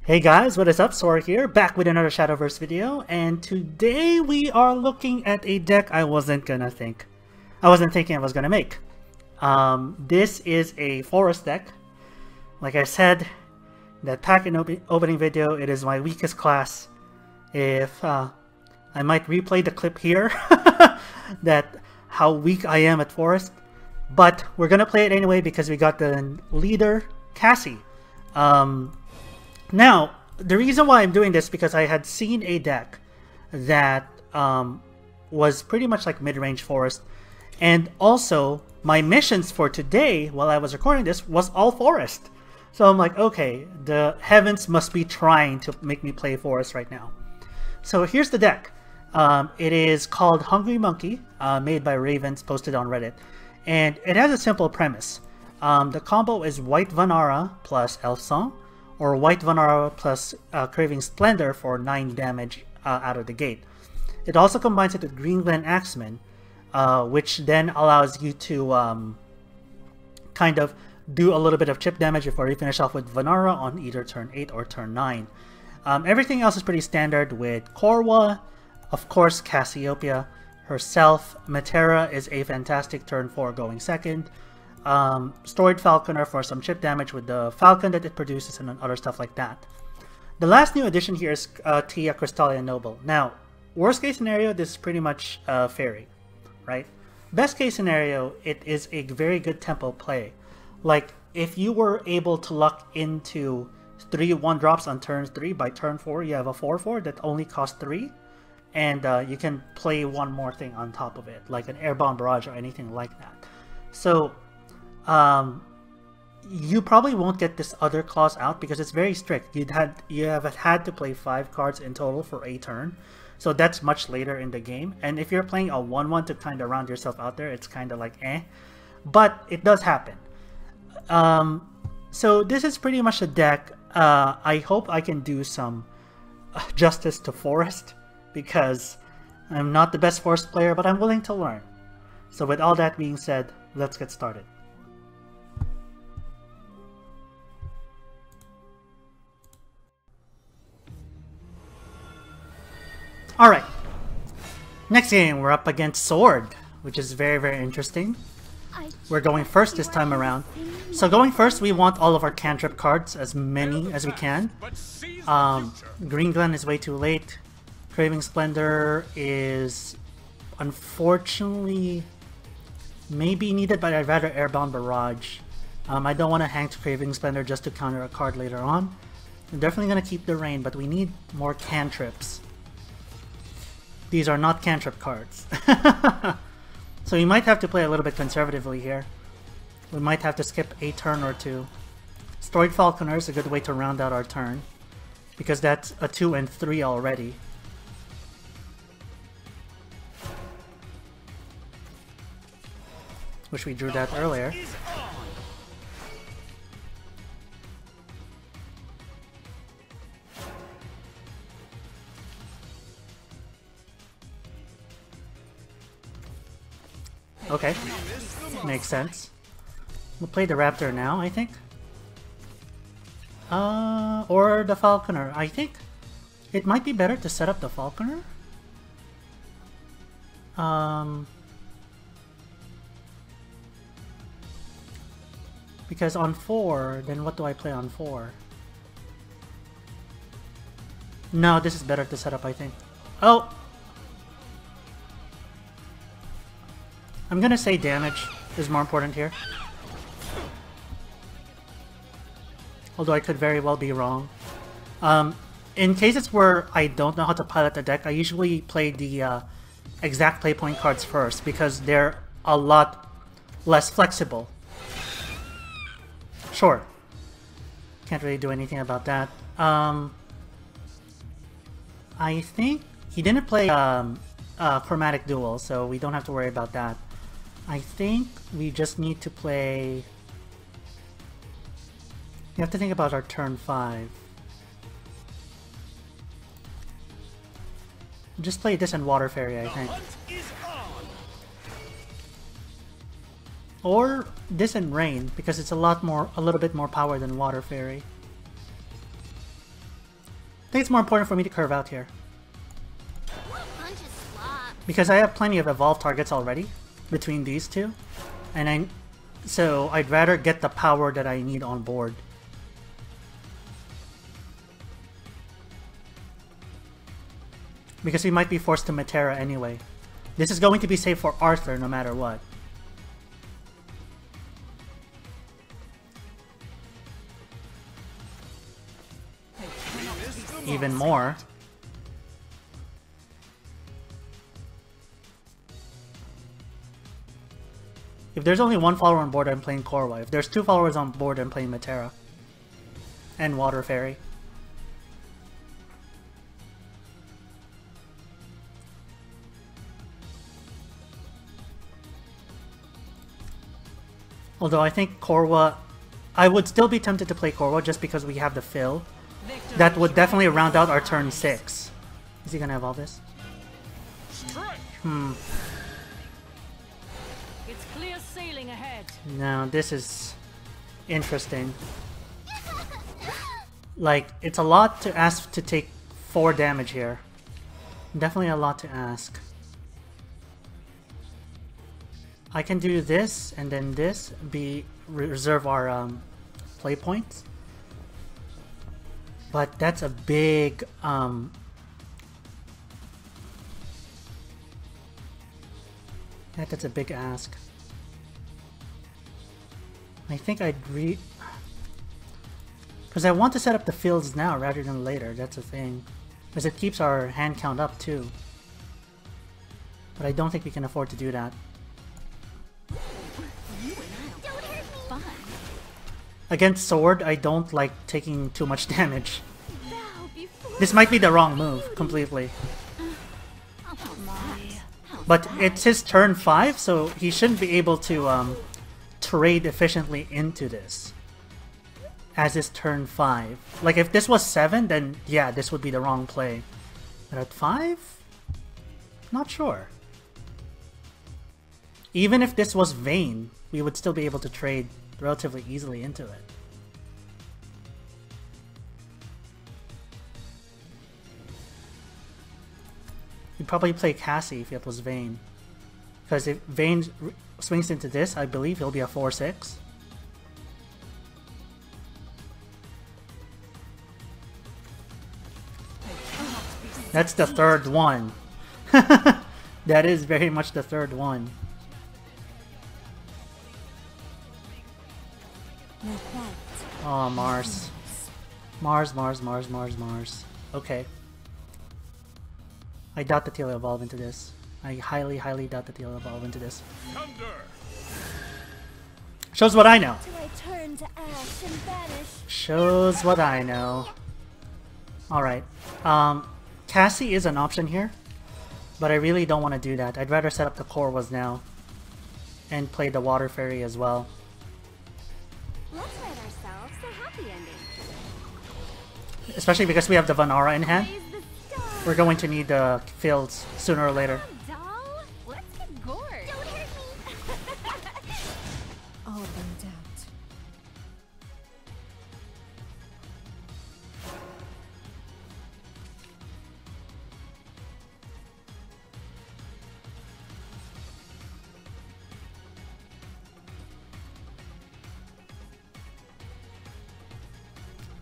Hey guys, what is up? Sora here, back with another Shadowverse video, and today we are looking at a deck I wasn't thinking I was gonna make. This is a forest deck. Like I said, in that pack and opening video, it is my weakest class. If I might replay the clip here, that how weak I am at forest, but we're gonna play it anyway because we got the leader, Cassie. Now, the reason why I'm doing this because I had seen a deck that was pretty much like mid-range forest, and also my missions for today while I was recording this was all forest. So I'm like, okay, the heavens must be trying to make me play forest right now. So here's the deck. It is called Hungry Monkey, made by Rayvenz, posted on Reddit, and it has a simple premise. The combo is White Vanara plus Elf Song, or White Vanara plus Craving Splendor for 9 damage out of the gate. It also combines it with Green Glen Axeman, which then allows you to kind of do a little bit of chip damage before you finish off with Vanara on either turn 8 or turn 9. Everything else is pretty standard with Korwa, of course Cassiopeia herself. Matera is a fantastic turn 4 going second. Storied Falconer for some chip damage with the falcon that it produces and other stuff like that. The last new addition here is Tia Crystallia Noble. Now, worst case scenario, this is pretty much fairy, right? Best case scenario, it is a very good tempo play. Like, if you were able to luck into 3 1-drops on turn 3, by turn 4 you have a 4/4 that only costs 3, and you can play one more thing on top of it, like an Airbound Barrage or anything like that. So, you probably won't get this other clause out because it's very strict. You have had to play 5 cards in total for a turn, so that's much later in the game. And if you're playing a 1/1 to kind of round yourself out there, it's kind of like but it does happen. So this is pretty much a deck. I hope I can do some justice to forest because I'm not the best forest player, but I'm willing to learn. So with all that being said, let's get started. Alright, next game we're up against Sword, which is very, very interesting. We're going first this time around. So going first, we want all of our cantrip cards, as many as we can. Green Glen is way too late. Craving Splendor is unfortunately maybe needed, but I'd rather Airbound Barrage. I don't want to hang to Craving Splendor just to counter a card later on. I'm definitely going to keep the rain, but we need more cantrips. These are not cantrip cards. So we might have to play a little bit conservatively here. We might have to skip a turn or two. Storied Falconer is a good way to round out our turn, because that's a 2 and 3 already. Wish we drew that earlier. Okay, makes sense. We'll play the Raptor now, I think. Or the Falconer. I think it might be better to set up the Falconer. Because on 4, then what do I play on 4? No, this is better to set up, I think. Oh! I'm gonna say damage is more important here. Although I could very well be wrong. In cases where I don't know how to pilot the deck, I usually play the exact play point cards first because they're a lot less flexible. Sure. Can't really do anything about that. I think he didn't play Chromatic Duel, so we don't have to worry about that. I think we just need to play... We have to think about our turn 5. Just play this and Water Fairy, I think. Or this and Rain, because it's a little bit more power than Water Fairy. think it's more important for me to curve out here. Because I have plenty of evolved targets already between these two. And so I'd rather get the power that I need on board. Because we might be forced to Matera anyway. This is going to be safe for Arthur no matter what. Even more. If there's only one follower on board, I'm playing Korwa. If there's two followers on board, I'm playing Matera. And Water Fairy. Although I think Korwa... I would still be tempted to play Korwa just because we have the fill. That would definitely round out our turn 6. Is he gonna evolve this? It's clear sailing ahead. No, this is interesting. Like, it's a lot to ask to take 4 damage here. Definitely a lot to ask. I can do this and then this, reserve our play points. But that's a big that's a big ask. I think I'd because I want to set up the fields now rather than later, that's the thing. Because it keeps our hand count up too. But I don't think we can afford to do that. Against Sword, I don't like taking too much damage. This might be the wrong move, completely. But it's his turn 5, so he shouldn't be able to trade efficiently into this. As his turn 5. Like, if this was 7, then yeah, this would be the wrong play. But at 5? Not sure. Even if this was Vayne, we would still be able to trade relatively easily into it. You'd probably play Cassie if it was Vayne. Because if Vayne swings into this, I believe he'll be a 4-6. That's the third one. That is very much the third one. Oh, Mars. Mars. Okay. I doubt that he'll evolve into this. I highly doubt that he'll evolve into this. Shows what I know. Shows what I know. Alright. Cassie is an option here. But I really don't want to do that. I'd rather set up the Korwas now. And play the Water Fairy as well. Let's write ourselves a happy ending. Especially because we have the Vanara in hand. We're going to need the fields sooner or later. Doll, let's get gored. Don't hurt me. All burned out.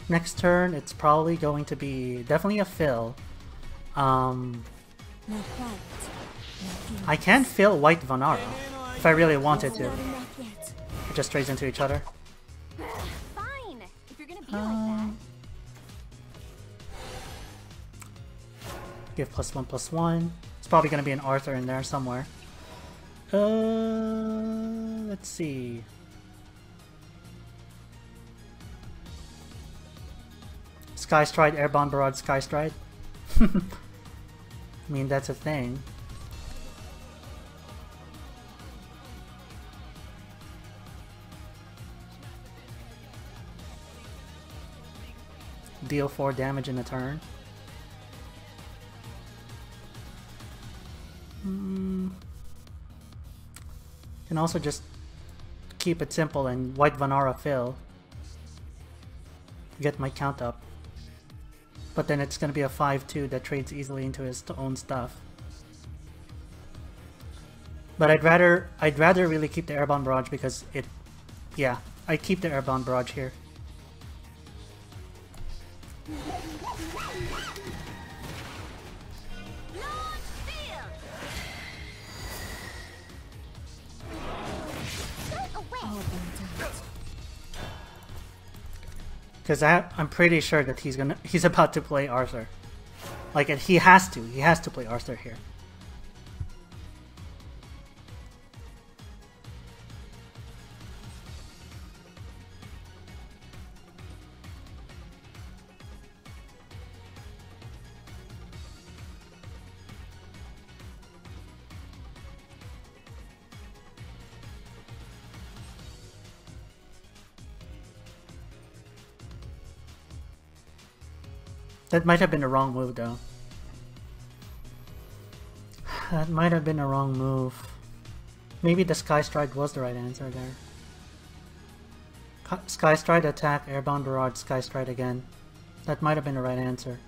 Next turn, it's probably going to be definitely a fill. I can fill White Vanara if I really wanted to. It just trades into each other. Fine, if you're gonna be like that. Give +1/+1. It's probably going to be an Arthur in there somewhere. Let's see. Sky Stride, Airbound Barrage, Sky Stride. I mean, that's a thing. Deal 4 damage in a turn. Can also just keep it simple and White Vanara fill. Get my count up. but then it's going to be a 5-2 that trades easily into his own stuff. But I'd rather really keep the Airbound Barrage because it, yeah, I keep the Airbound Barrage here. Because I'm pretty sure that he's about to play Arthur. Like, he has to play Arthur here. That might have been the wrong move, though. That might have been a wrong move. Maybe the Sky Stride was the right answer there. Sky Stride attack, Airbound Barrage, Sky Stride again. That might have been the right answer.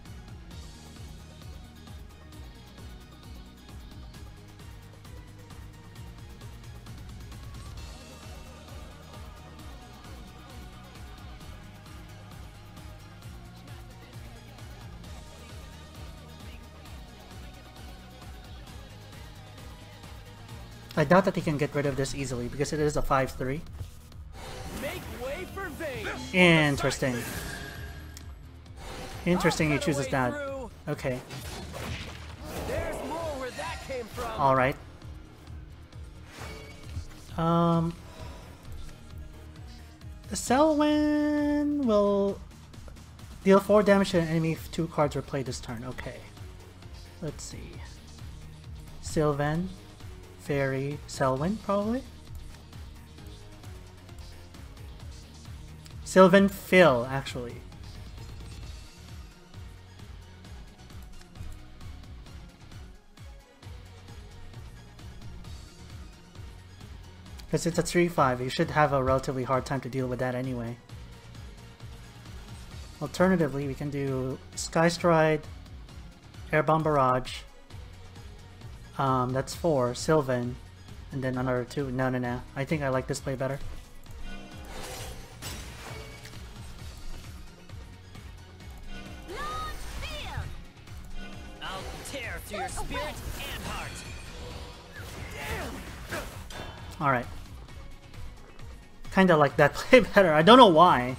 I doubt that he can get rid of this easily because it is a 5-3. Make way for Interesting. Interesting he chooses that. Okay. There's more where that came from. Alright. The Selwyn will deal 4 damage to an enemy if 2 cards are played this turn. Okay. Let's see. Sylvan. Fairy, Selwyn, probably? Sylvan Phil, actually. Because it's a 3-5, you should have a relatively hard time to deal with that anyway. Alternatively, we can do Sky Stride, Airbound Barrage. That's 4, Sylvan, and then another 2. No. I think I like this play better. I'll tear through your spirit and heart. Alright. Kinda like that play better. I don't know why.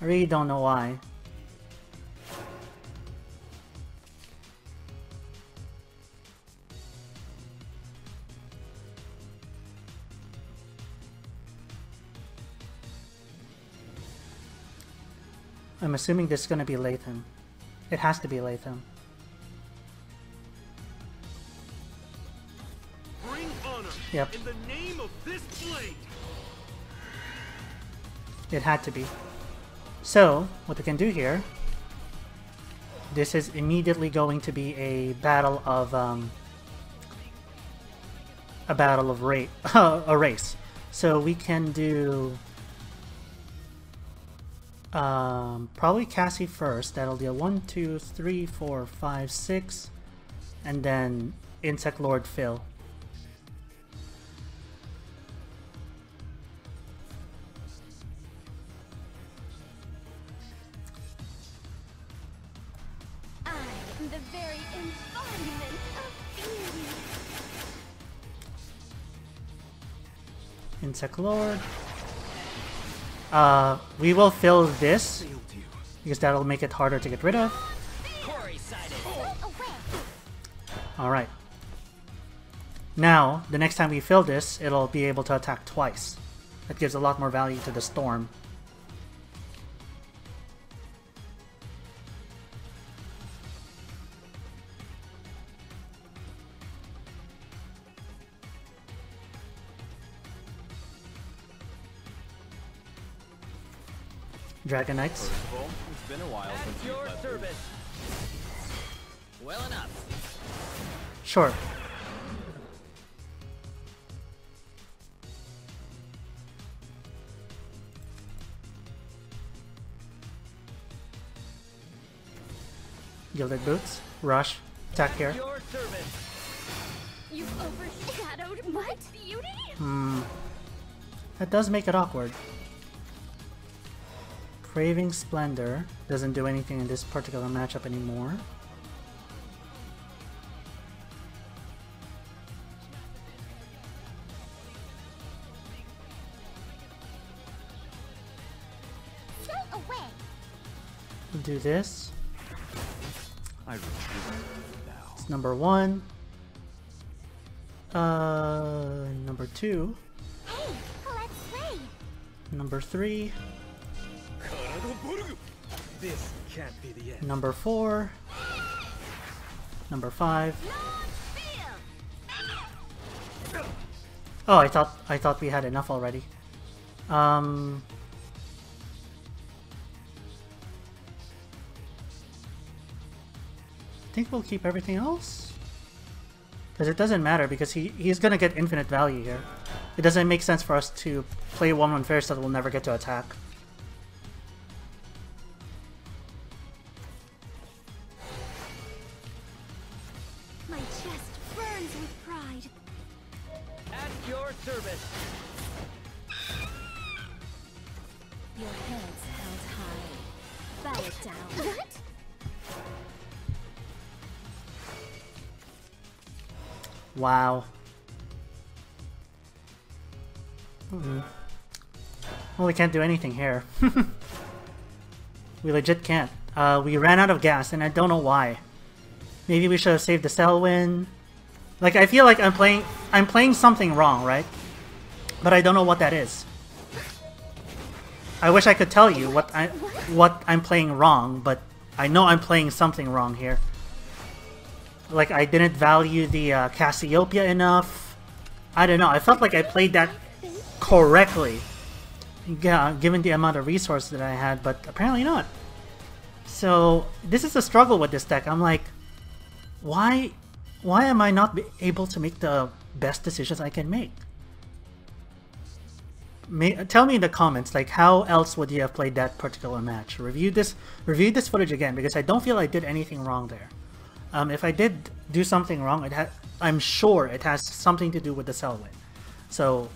I really don't know why. I'm assuming this is going to be Latham. It has to be Latham. Bring honor. Yep. In the name of this blade. It had to be. So, what we can do here, this is immediately going to be a battle of a race. So we can do probably Cassie first. That'll deal 1, 2, 3, 4, 5, 6, and then Insect Lord Phil. I am the very embodiment of beauty. Insect Lord. We will fill this because that'll make it harder to get rid of. Alright. Now, the next time we fill this, it'll be able to attack twice. That gives a lot more value to the storm. Dragon Knights. First of all, it's been a while since At your you've left. service. Well enough. Sure. Gilded Boots. Rush. Attack here. Your service. You've overshadowed my beauty? That does make it awkward. Craving Splendor doesn't do anything in this particular matchup anymore. Stay away. We'll do this. I retreat now. It's number 1. Number 2. Hey, let's play. Number 3. This can't be the end. Number 4. Number 5. Oh, I thought we had enough already. I think we'll keep everything else. Because it doesn't matter, because he's gonna get infinite value here. It doesn't make sense for us to play 1-1 first that we'll never get to attack. My chest burns with pride. At your service. Your head's held high. Bow it down. What? Wow. Well, we can't do anything here. We legit can't. We ran out of gas, and I don't know why. Maybe we should have saved the Selwyn. Like, I feel like I'm playing something wrong, right? But I don't know what that is. I wish I could tell you what I'm playing wrong, but I know I'm playing something wrong here. Like, I didn't value the Cassiopeia enough. I don't know. I felt like I played that correctly, given the amount of resources that I had, but apparently not. So, this is a struggle with this deck. I'm like, why am I not able to make the best decisions I can make? Tell me in the comments, like, how else would you have played that particular match? Review this footage again, because I don't feel I did anything wrong there. If I did do something wrong, I'm sure it has something to do with the Selwyn. So,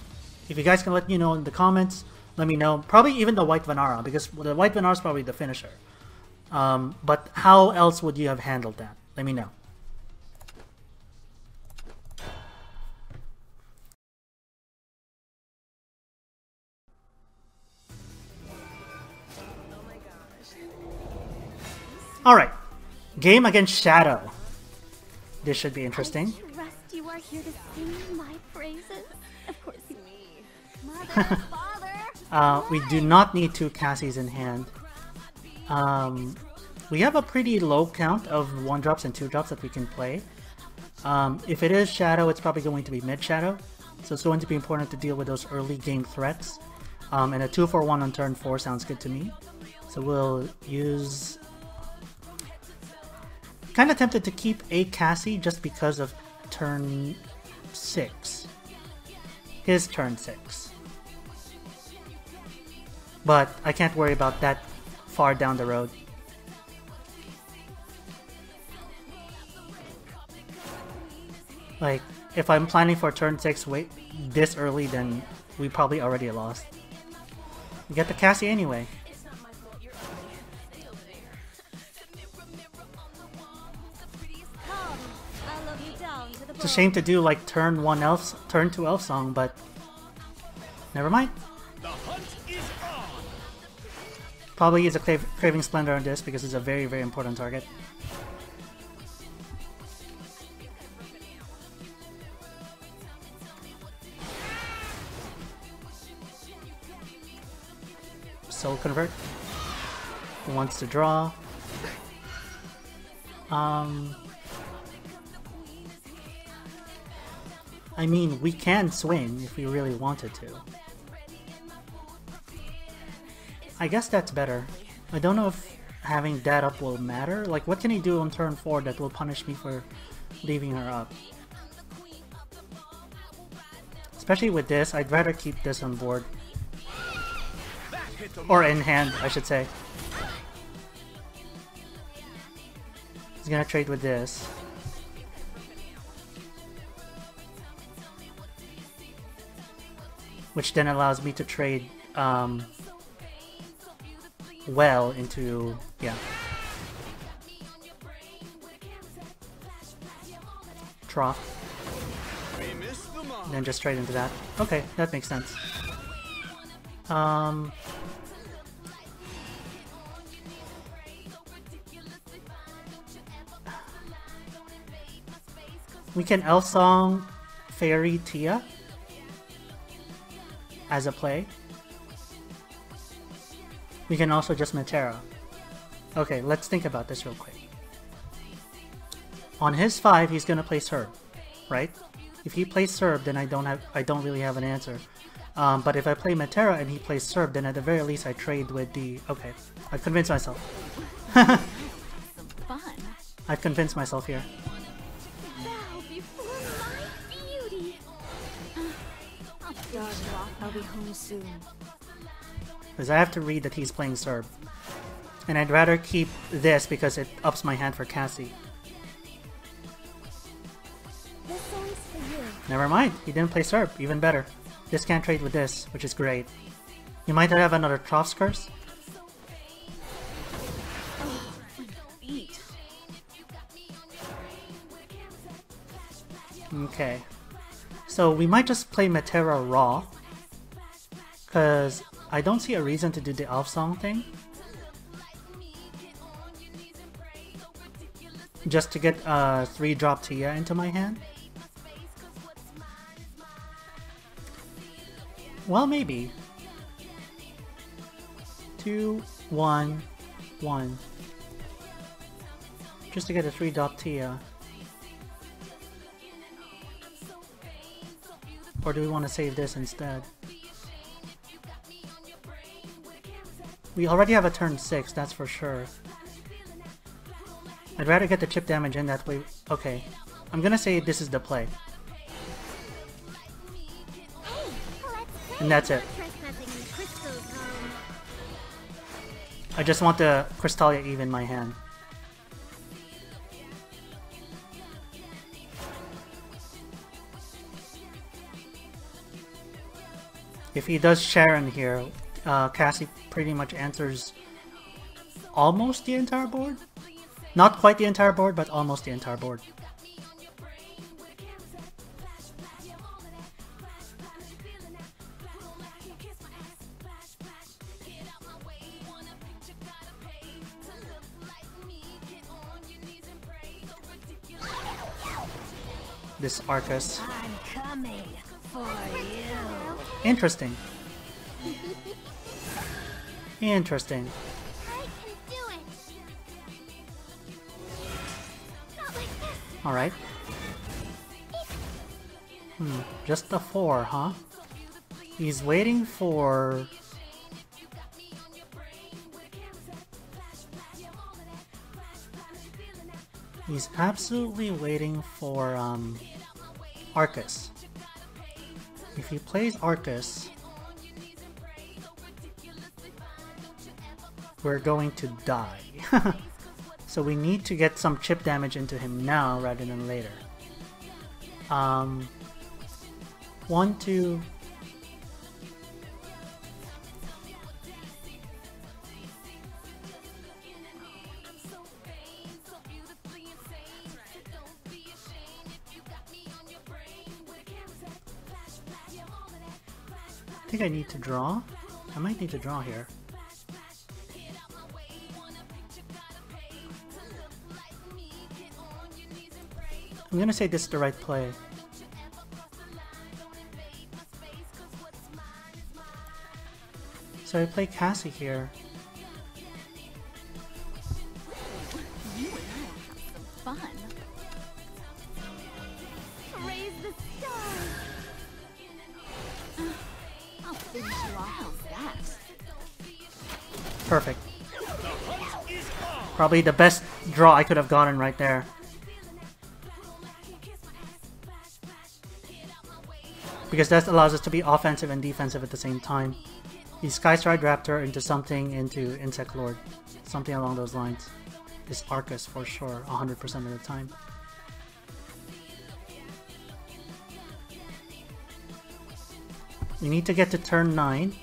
if you guys can let me know in the comments, let me know. Probably even the White Vanara, because the White Vanara is probably the finisher. But how else would you have handled that? Let me know. Alright. Game against Shadow. This should be interesting. I trust you are here to sing my praises. Of course, me. Mother, father. We do not need 2 Cassies in hand. We have a pretty low count of 1-drops and 2-drops that we can play. If it is Shadow, it's probably going to be mid-Shadow. So it's going to be important to deal with those early game threats. And a 2-for-1 on turn 4 sounds good to me. So we'll use... Kind of tempted to keep a Cassie just because of turn 6. His turn 6. But I can't worry about that far down the road. Like, if I'm planning for turn 6 wait this early, then we probably already lost. We get the Cassie anyway. It's a shame to do like turn 2 elf song, but never mind. The hunt is on. Probably use a Craving Splendor on this because it's a very, very important target. Soul Convert. Who wants to draw? I mean, we can swing if we really wanted to. I guess that's better. I don't know if having that up will matter. Like, what can he do on turn 4 that will punish me for leaving her up? Especially with this, I'd rather keep this on board. Or in hand, I should say. He's gonna trade with this. Which then allows me to trade well into, yeah. Trough. And then just trade into that. Okay, that makes sense. We can Elf Song Fairy Tia as a play. We can also just Metera. Okay, let's think about this real quick. On his 5, he's gonna play Serb, right? If he plays Serb, then I don't really have an answer. But if I play Metera and he plays Serb, then at the very least I trade with the... Okay, I've convinced myself. Some fun. I've convinced myself here. Bow before my beauty. I'll be home soon. Because I have to read that he's playing Serb. And I'd rather keep this because it ups my hand for Cassie. This one's for you. Never mind, he didn't play Serb. Even better. This can't trade with this, which is great. You might have another Troph's Curse. Eat. Okay. So we might just play Metera raw. Because I don't see a reason to do the Elf Song thing. Just to get 3-drop Tia into my hand. Well, maybe. 2, 1, 1. Just to get a 3-drop Tia. Or do we want to save this instead? We already have a turn 6, that's for sure. I'd rather get the chip damage in that way. Okay. I'm gonna say this is the play. And that's it. I just want the Crystallia Eve in my hand. If he does Sharon here, Cassie pretty much answers almost the entire board? Not quite the entire board, but almost the entire board. This Arcus. I'm coming for you. Interesting. Interesting. I can do it. Not like this. Alright. Just a 4, huh? He's waiting for... He's absolutely waiting for, Arcus. If he plays Arcus, we're going to die. So we need to get some chip damage into him now rather than later. 1, 2... I think I need to draw. I might need to draw here. I'm gonna say this is the right play. So I play Cassie here. Fun. Raise the stars. I'll finish you off on that. Perfect. Probably the best draw I could have gotten right there. Because that allows us to be offensive and defensive at the same time. He Skystride Raptor into something into Insect Lord. Something along those lines. is Arcus for sure, 100% of the time. We need to get to turn 9,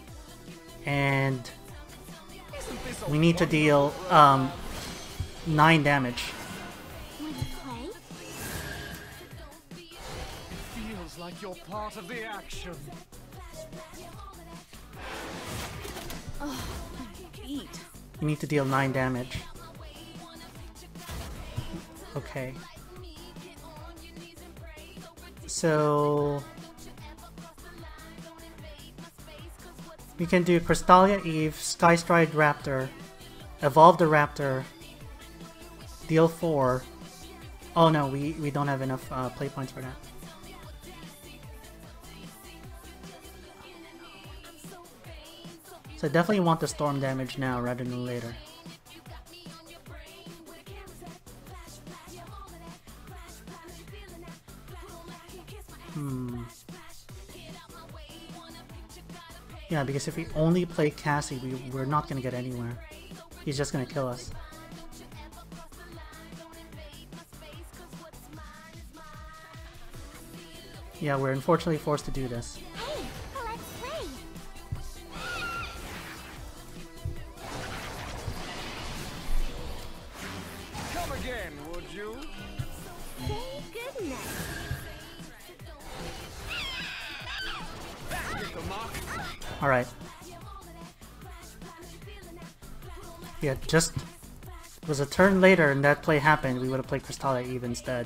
and we need to deal 9 damage. Want to play? Feels like you're part of the action. Oh, beat. We need to deal 9 damage. Okay. So we can do Crystallia Eve, Skystride Raptor, Evolve the Raptor, deal 4. Oh no, we don't have enough play points for that. So I definitely want the storm damage now rather than later. Yeah, because if we only play Cassie, we're not gonna get anywhere. He's just gonna kill us. Yeah, we're unfortunately forced to do this. Hey, let's play. Come again, would you? Say goodnight. Hit the mark. Alright. Yeah, just... It was a turn later and that play happened, we would have played Crystallia Eve instead.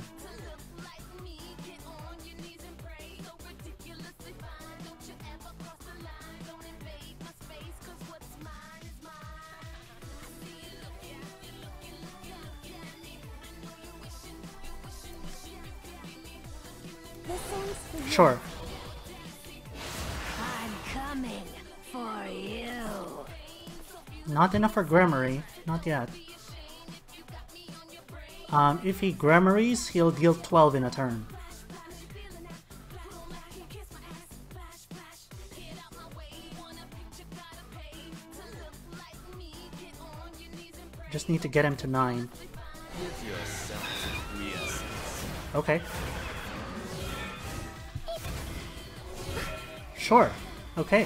This one's for you. Sure. I'm coming for you. Not enough for Gremory. Not yet. If he Gremories, he'll deal 12 in a turn. Just need to get him to 9. Give yourself reassess. Okay. Sure. Okay.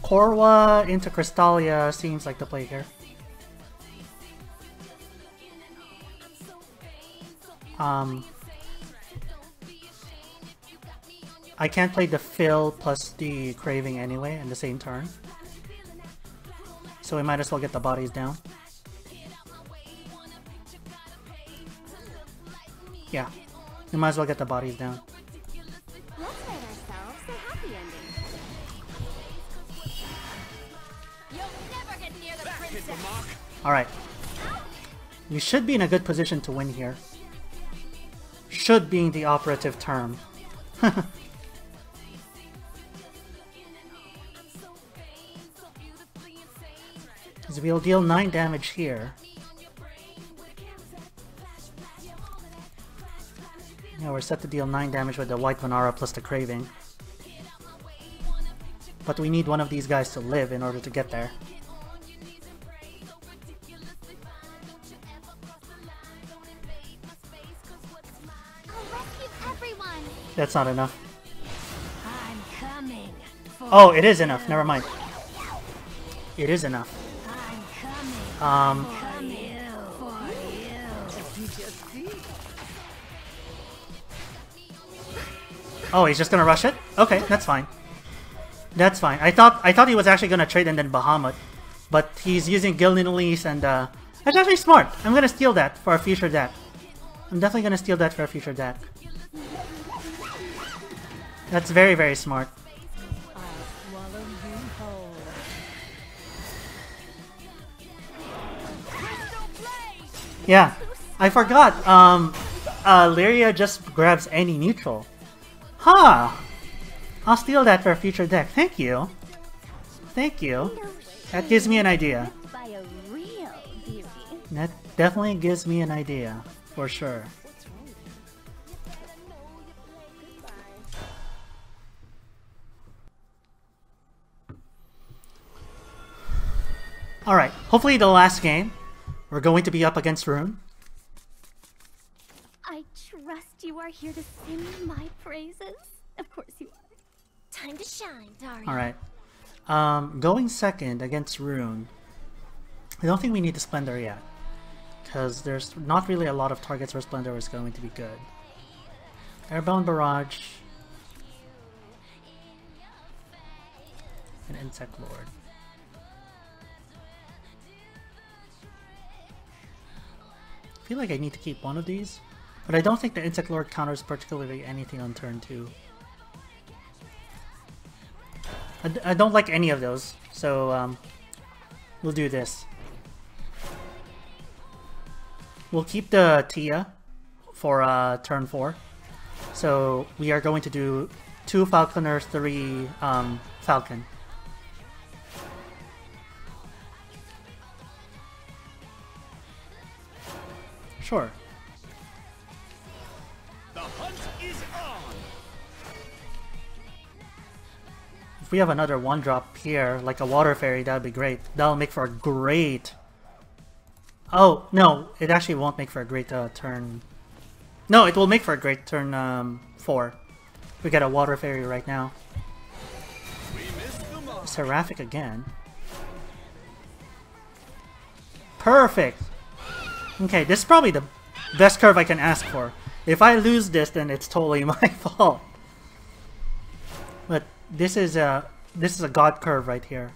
Korwa into Crystallia seems like the play here. I can't play the Fill plus the Craving anyway in the same turn. So we might as well get the bodies down. Yeah. We might as well get the bodies down. Let's rate ourselves a happy ending. You'll never get near the Hit the princess. mark. Alright. We should be in a good position to win here. Should being the operative term. Because we'll deal 9 damage here. Yeah, we're set to deal 9 damage with the White Vanara plus the Craving. But we need one of these guys to live in order to get there. I'll rescue everyone. That's not enough. I'm coming for Oh, it is enough. Never mind. It is enough. I'm coming for you. Oh, he's just gonna rush it? Okay, that's fine. That's fine. I thought he was actually gonna trade and then Bahamut, but he's using Gilnealis and that's actually smart. I'm gonna steal that for a future deck. I'm definitely gonna steal that for a future deck. That's very, very smart. I'll swallow you whole. Yeah, I forgot. Lyria just grabs any neutral. Huh. I'll steal that for a future deck. Thank you. Thank you. That gives me an idea. By a real beauty. That definitely gives me an idea, for sure. Alright, hopefully the last game, we're going to be up against Rune. I trust you are here to sing my praises. Of course you are. Time to shine, darling. Alright. Going second against Rune. I don't think we need the Splendor yet. Because there's not really a lot of targets where Splendor is going to be good. Airbound Barrage. And Insect Lord. I feel like I need to keep one of these. But I don't think the Insect Lord counters particularly anything on turn 2. I don't like any of those, so we'll do this. We'll keep the Tia for turn 4. So we are going to do 2 Falconers, 3 Falcon. Sure. The hunt is on. If we have another 1-drop here, like a Water Fairy, that would be great. That'll make for a great... Oh, no, it actually won't make for a great turn... No, it will make for a great turn 4. We get a Water Fairy right now. We missed the mark. Seraphic again. Perfect! Okay, this is probably the best curve I can ask for. If I lose this, then it's totally my fault. But this is a god curve right here.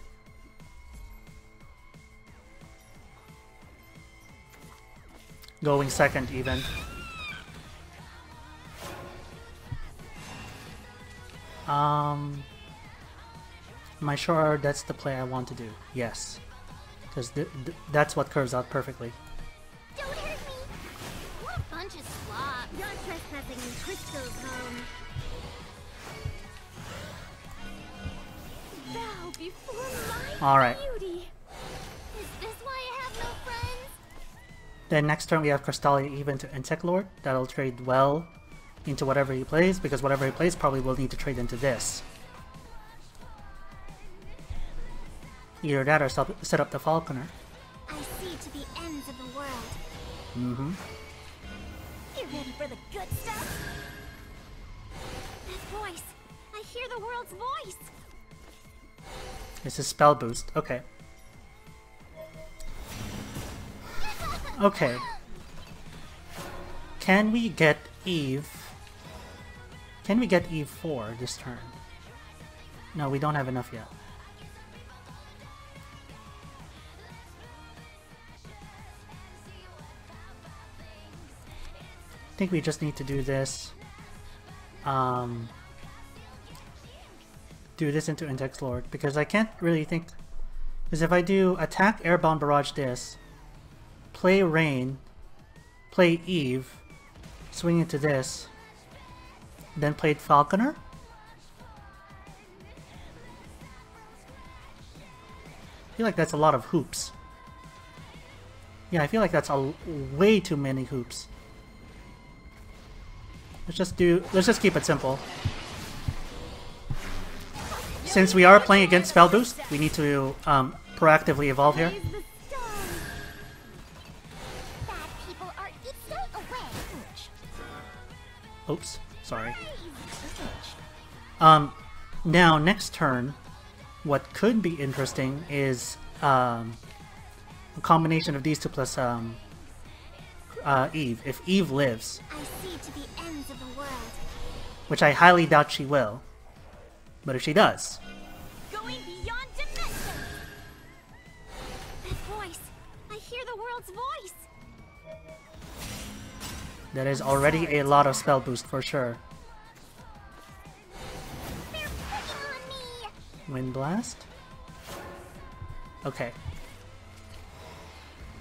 Going second even. Am I sure that's the play I want to do? Yes. Because that's what curves out perfectly. Don't hurt me! What a bunch of slop! You're trespassing in Crystal's home. Bow before my Alright. beauty. Is this why I have no friends? Then next turn we have Crystalia even to Insect Lord. That'll trade well into whatever he plays, because whatever he plays probably will need to trade into this. Either that or set up the Falconer. I see to the ends of the world. Mm-hmm. You ready for the good stuff? That voice! I hear the world's voice! This is spell boost. Okay. Okay. Can we get Eve? Can we get Eve 4 this turn? No, we don't have enough yet. I think we just need to do this. Do this into Index Lord, because I can't really think... Because if I do attack, Airbound Barrage this, play Rain, play Eve, swing into this, then played Falconer? I feel like that's a lot of hoops. Yeah, I feel like that's way too many hoops. Let's just keep it simple. Since we are playing against Spell Boost, we need to proactively evolve here. Raise the stone. Bad people are stay away. Oops, sorry. Now next turn, what could be interesting is a combination of these two plus Eve. If Eve lives, I see to the ends of the world. which I highly doubt she will, but if she does, Going beyond dimensions. That voice. I hear the world's voice. that is already a lot of spell boost for sure. They're picking on me. Wind Blast. Okay.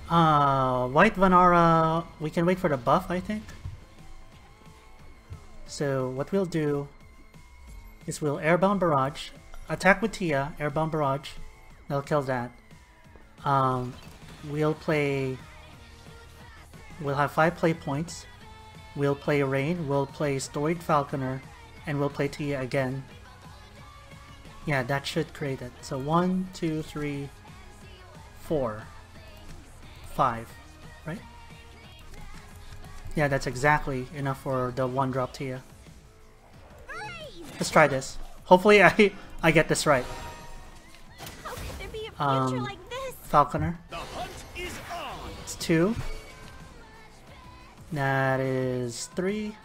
White Vanara, we can wait for the buff, I think. So what we'll do is we'll Airbound Barrage, attack with Tia, Airbound Barrage, that'll kill that. We'll have 5 play points. We'll play Rain, we'll play Storied Falconer, and we'll play Tia again. Yeah, that should create it. So 1, 2, 3, 4, 5, right? Yeah, that's exactly enough for the 1-drop Tia. Let's try this. Hopefully I get this right. How could there be a future like this? Falconer. The hunt is on. It's 2. That is 3.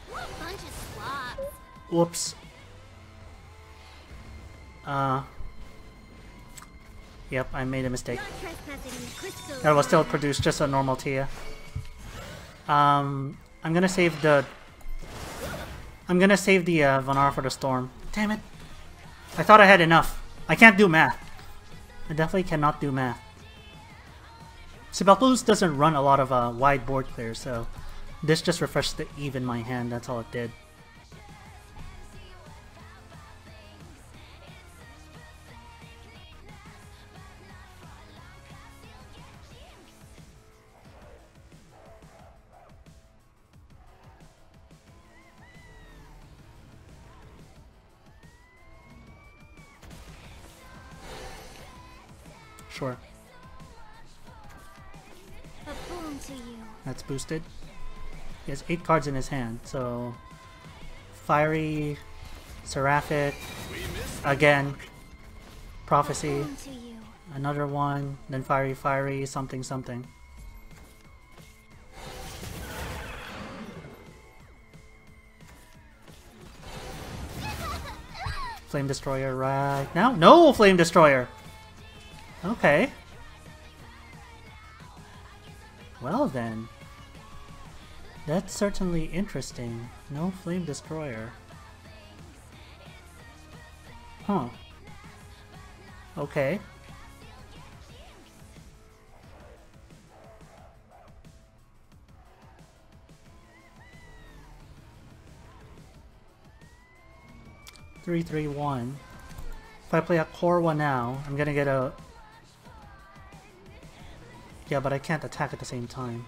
What a bunch of slobs. Whoops. Yep, I made a mistake. Not trespassing in the crystal. That will still produce just a normal Tia. I'm gonna save the Vonar for the storm. Damn it! I thought I had enough. I can't do math. I definitely cannot do math. Spell Boost doesn't run a lot of wide board clears, so this just refreshed to even my hand. That's all it did. Sure. A boon to you. That's boosted. He has 8 cards in his hand, so Fiery, Seraphic, again, Prophecy, Boon to you. another one, then Fiery, something, something. Flame Destroyer right now? No Flame Destroyer! Okay. Well then. That's certainly interesting. No Flame Destroyer. Huh. Okay. Three, 1. If I play a Korwa now, I'm gonna get a... Yeah, but I can't attack at the same time.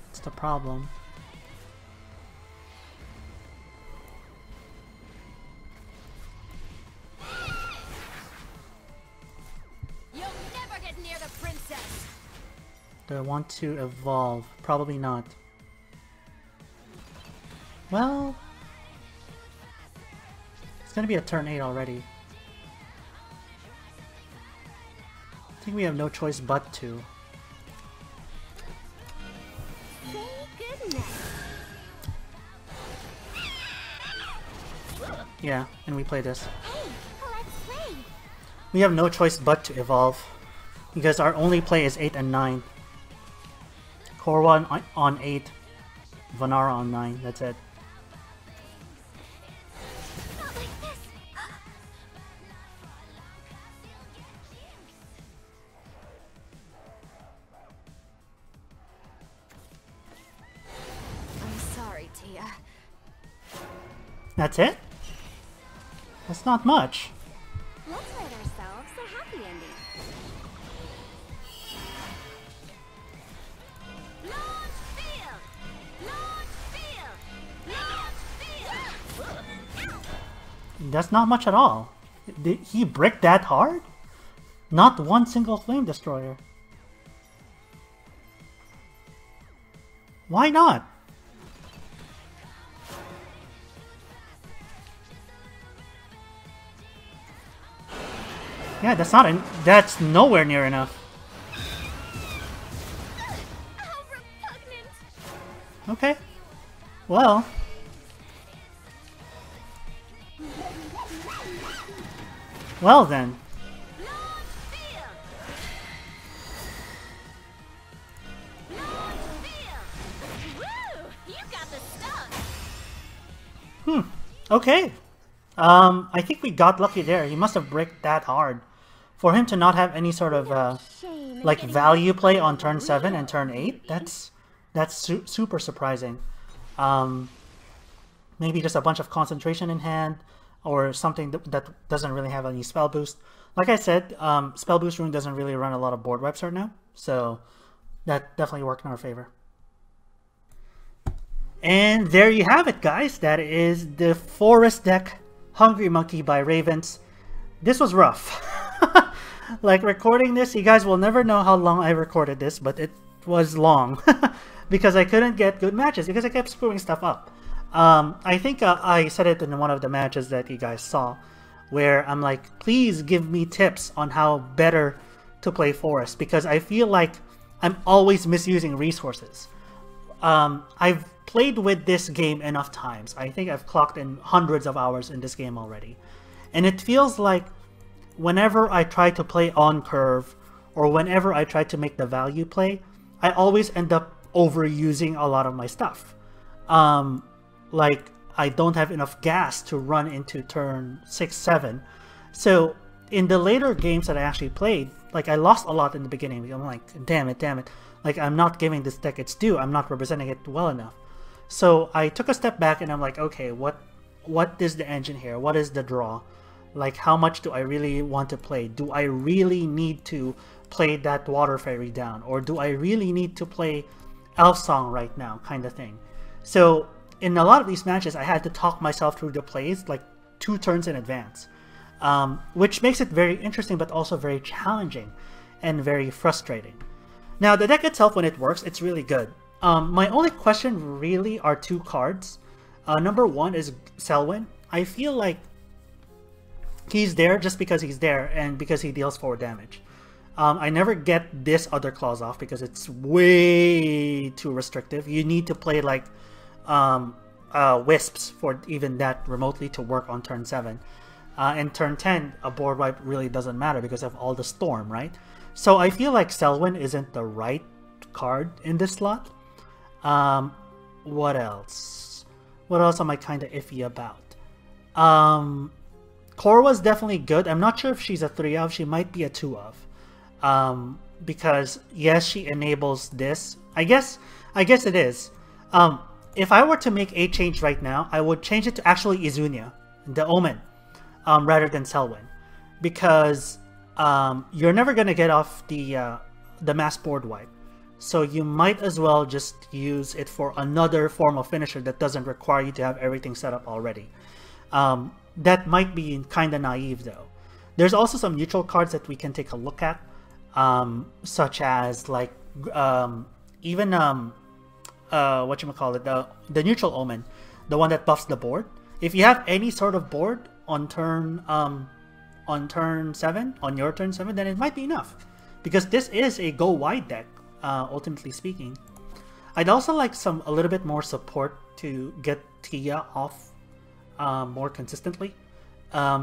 That's the problem. You'll never get near the princess. Do I want to evolve? Probably not. Well... It's gonna be a turn 8 already. I think we have no choice but to. Thank goodness. Yeah, and we play this. Hey, let's play. We have no choice but to evolve. Because our only play is 8 and 9. Korwa on 8. Vanara on 9. That's it. Not like this. I'm sorry, Tia. That's it? That's not much. Let's write ourselves a happy ending. Launch field! Launch field! Launch field! That's not much at all. Did he brick that hard? Not one single Flame Destroyer. Why not? Yeah, that's nowhere near enough. How repugnant! Okay. Well. Well then. Launch field! Launch field! Woo! You got the stuff! Okay. I think we got lucky there. He must have bricked that hard. For him to not have any sort of Shame. like value play on turn 7 and turn 8, that's super surprising. Maybe just a bunch of concentration in hand, or something that doesn't really have any spell boost. Like I said, spell boost rune doesn't really run a lot of board wipes right now, so that definitely worked in our favor. And there you have it, guys. That is the forest deck Hungry Monkey by Rayvenz. This was rough. Like, recording this, you guys will never know how long I recorded this, but it was long. Because I couldn't get good matches, because I kept screwing stuff up. I think I said it in one of the matches that you guys saw, where I'm like, please give me tips on how better to play Forest, because I feel like I'm always misusing resources. I've played with this game enough times. I think I've clocked in hundreds of hours in this game already. And it feels like whenever I try to play on curve, or whenever I try to make the value play, I always end up overusing a lot of my stuff. Like, I don't have enough gas to run into turn 6, 7. So in the later games that I actually played, like, I lost a lot in the beginning. I'm like, damn it. Like, I'm not giving this deck its due. I'm not representing it well enough. So I took a step back and I'm like, okay, what is the engine here? What is the draw? Like, how much do I really want to play? Do I really need to play that Water Fairy down? Or do I really need to play Elf Song right now, kind of thing? So in a lot of these matches, I had to talk myself through the plays like 2 turns in advance, which makes it very interesting, but also very challenging and very frustrating. Now, the deck itself, when it works, it's really good. My only question really are 2 cards. Number 1 is Selwyn. I feel like he's there just because he's there and because he deals 4 damage. I never get this other clause off because it's way too restrictive. You need to play like Wisps for even that remotely to work on turn 7. And turn 10, a board wipe really doesn't matter because of all the Storm, right? So I feel like Selwyn isn't the right card in this slot. What else? What else am I kind of iffy about? Korwa's definitely good. I'm not sure if she's a 3 of. She might be a 2 of. Because yes, she enables this. I guess it is. If I were to make a change right now, I would change it to actually Izunia, the Omen, rather than Selwyn, because you're never gonna get off the mass board wipe, so you might as well just use it for another form of finisher that doesn't require you to have everything set up already. That might be kind of naive though. There's also some neutral cards that we can take a look at, such as like even the neutral Omen, the one that buffs the board. If you have any sort of board on turn 7, on your turn 7, then it might be enough, because this is a go wide deck, ultimately speaking. I'd also like a little bit more support to get Tia off more consistently,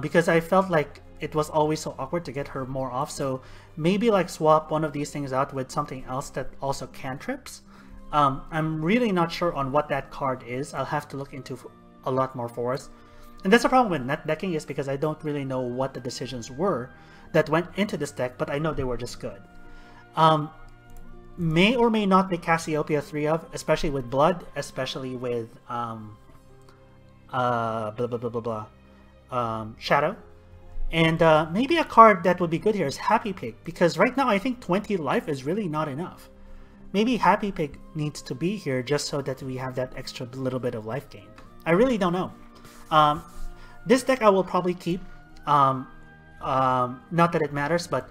because I felt like it was always so awkward to get her more off. So maybe like swap one of these things out with something else that also cantrips. I'm really not sure on what that card is. I'll have to look into a lot more Forest. And that's the problem with net decking, is because I don't really know what the decisions were that went into this deck, but I know they were just good. May or may not be Cassiopeia 3 of, especially with Blood, especially with Shadow. And maybe a card that would be good here is Happy Pig, because right now I think 20 life is really not enough. Maybe Happy Pig needs to be here just so that we have that extra little bit of life gain. I really don't know. This deck I will probably keep. Not that it matters, but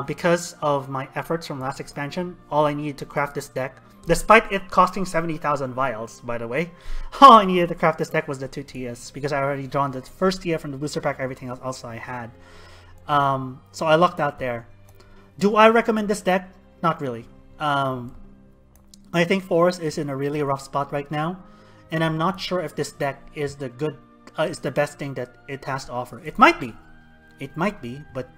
because of my efforts from last expansion, all I needed to craft this deck, despite it costing 70,000 vials, by the way, all I needed to craft this deck was the 2 TS, because I already drawn the first TF from the booster pack, everything else also I had. So I lucked out there. Do I recommend this deck? Not really. I think Forest is in a really rough spot right now, and I'm not sure if this deck is the best thing that it has to offer. It might be, but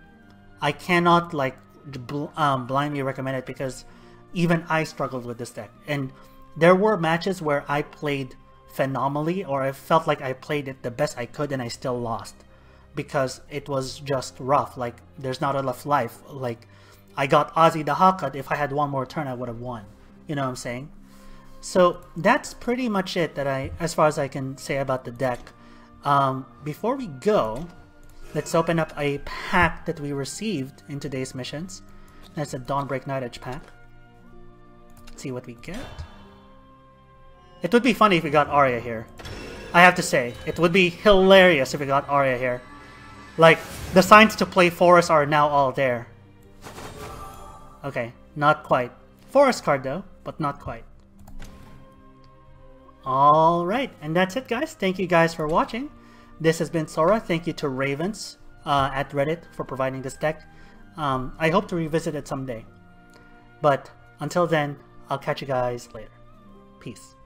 I cannot like blindly recommend it, because even I struggled with this deck, and there were matches where I played phenomenally, or I felt like I played it the best I could, and I still lost because it was just rough. Like, there's not enough life. Like, I got Ozzy the Hawkut. If I had one more turn, I would have won. You know what I'm saying? So that's pretty much it as far as I can say about the deck. Before we go, let's open up a pack that we received in today's missions. That's a Dawnbreak Night Edge pack. Let's see what we get. It would be funny if we got Arya here. I have to say, it would be hilarious if we got Arya here. Like, the signs to play Forest are now all there. Okay, not quite. Forest card though, but not quite. Alright, and that's it guys. Thank you guys for watching. This has been Sora. Thank you to Rayvenz at Reddit for providing this deck. I hope to revisit it someday. But until then, I'll catch you guys later. Peace.